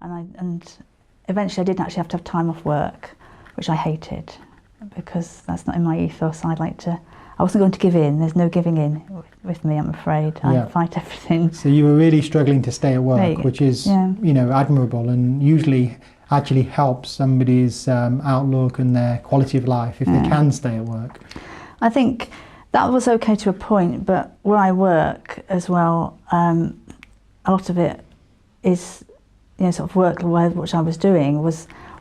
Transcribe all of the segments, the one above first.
And eventually I did actually have to have time off work, which I hated, because that's not in my ethos. I wasn't going to give in. There's no giving in with me, I'm afraid. I fight everything. So you were really struggling to stay at work, which is, you know, admirable, and usually actually helps somebody's outlook and their quality of life if they can stay at work. I think that was okay to a point, but where I work as well, a lot of it is, you know, sort of work which I was doing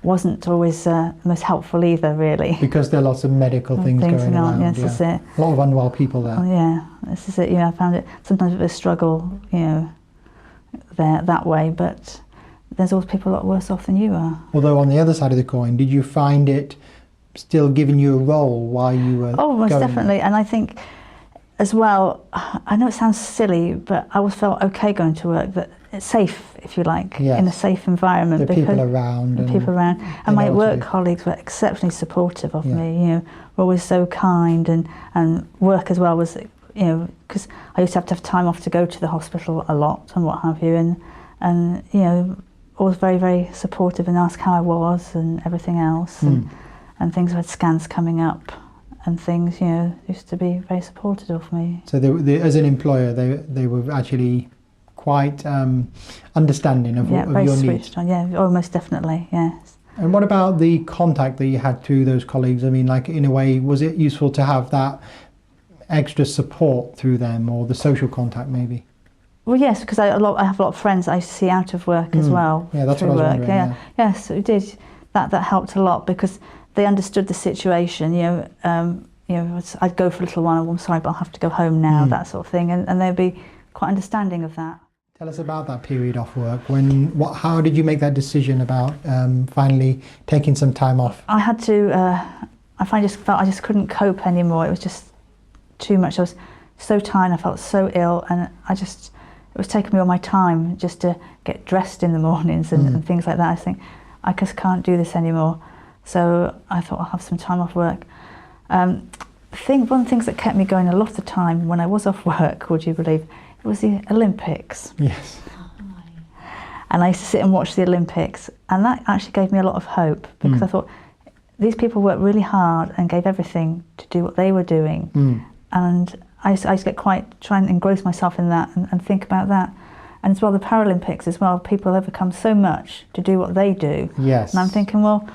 wasn't always the most helpful either, really. Because there are lots of medical things going on. Yes, that's it. A lot of unwell people there. Oh, yeah, this is it. Yeah, I found it sometimes a bit of a struggle, you know, there that way, but there's always people a lot worse off than you are. Although on the other side of the coin, did you find it still giving you a role while you were most going definitely. there? And I think as well, I know it sounds silly, but I always felt okay going to work, that it's safe, if you like, in a safe environment. There are people around. And my work colleagues were exceptionally supportive of me, you know, were always so kind, and work as well was, you know, because I used to have time off to go to the hospital a lot and what have you, and you know, always very, very supportive and asked how I was and everything else, and things. I had scans coming up and things, you know, used to be very supportive of me. So as an employer, they were actually quite understanding of your needs. Most definitely, yes. And what about the contact that you had through those colleagues? I mean, like, in a way, was it useful to have that extra support through them, or the social contact maybe? Well, yes, because I have a lot of friends I see out of work as well. Yeah, that's what I was wondering. Yes, it did. That helped a lot, because they understood the situation. You know, I'd go for a little while. I'm sorry, but I'll have to go home now. That sort of thing, and they'd be quite understanding of that. Tell us about that period off work. How did you make that decision about finally taking some time off? I had to. I felt I just couldn't cope anymore. It was just too much. I was so tired. I felt so ill, and it was taking me all my time just to get dressed in the mornings and things like that. I think I just can't do this anymore. So I thought I'll have some time off work. One of the things that kept me going a lot of the time when I was off work, would you believe, it was the Olympics. Yes. And I used to sit and watch the Olympics, and that actually gave me a lot of hope, because I thought these people worked really hard and gave everything to do what they were doing. And I used to try and engross myself in that and think about that. And as well, the Paralympics as well, people have overcome so much to do what they do. Yes. And I'm thinking, well,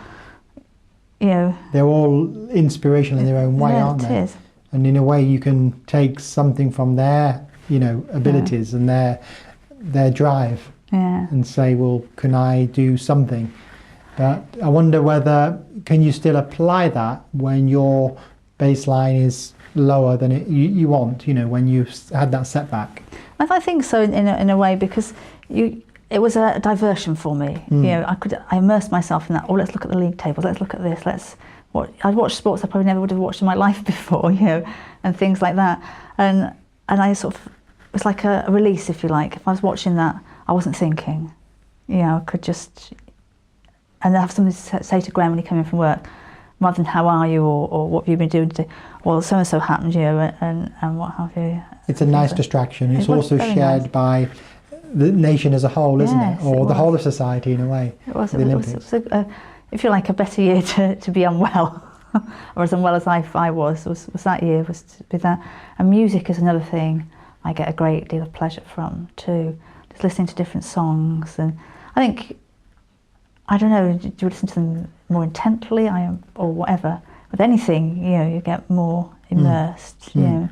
you know, they're all inspirational in their own way, aren't they? It is. And in a way, you can take something from their, you know, abilities and their drive, and say, well, can I do something? But I wonder whether can you still apply that when your baseline is lower than you want, you know, when you've had that setback? I think so, in a way, because it was a diversion for me. You know, I immersed myself in that. Oh, let's look at the league tables. Let's look at this. I'd watched sports I probably never would have watched in my life before, you know, and things like that. And I sort of, it was like a release, if you like. If I was watching that, I wasn't thinking. You know, I could just, and have something to say to Graham when he came in from work, rather than how are you, or what have you been doing today. Well, so and so happened, you know, and what have you. It's a nice distraction. It's also shared by the nation as a whole, isn't it? Or the whole of society, in a way. It was if you like, a better year to be unwell, or as unwell as I was that year, was to be that. And music is another thing I get a great deal of pleasure from too. Just listening to different songs, and I think, I don't know, do you listen to them more intently, or whatever? With anything, you know, you get more immersed, you know.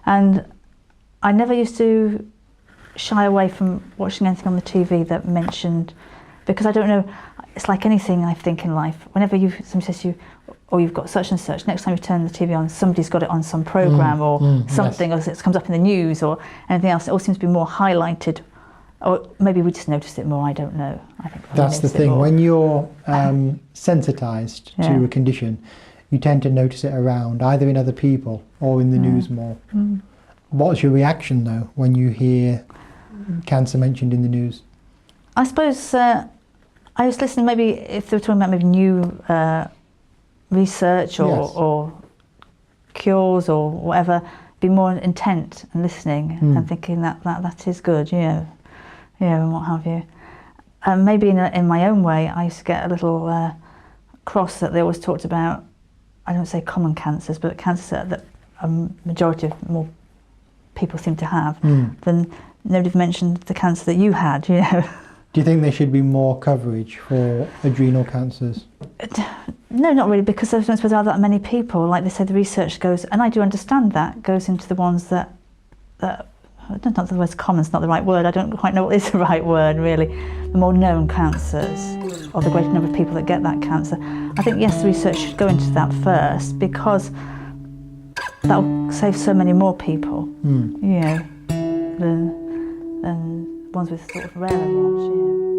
And I never used to shy away from watching anything on the TV that mentioned, because I don't know, it's like anything I think in life. Whenever somebody says to you, or you've got such and such, next time you turn the TV on, somebody's got it on some programme or something, or it comes up in the news or anything else. It all seems to be more highlighted, or maybe we just notice it more, I don't know. I think that's the thing, when you're sensitised to a condition, you tend to notice it around, either in other people or in the news more. What's your reaction though when you hear cancer mentioned in the news? I suppose I was listening, maybe if they were talking about maybe new research or cures or whatever, be more intent and listening and thinking that is good, you know, and what have you. maybe in my own way, I used to get a little cross that they always talked about. I don't say common cancers, but cancers that a majority of more people seem to have. Then nobody mentioned the cancer that you had, you know. Do you think there should be more coverage for adrenal cancers? No, not really, because I don't suppose there are that many people. Like they say, the research goes, and I do understand that, goes into the ones that I don't know if the word common's not the right word, I don't quite know what is the right word really, the more known cancers, or the greater number of people that get that cancer. I think yes, the research should go into that first, because that'll save so many more people, you know, than ones with sort of rarer ones, you know.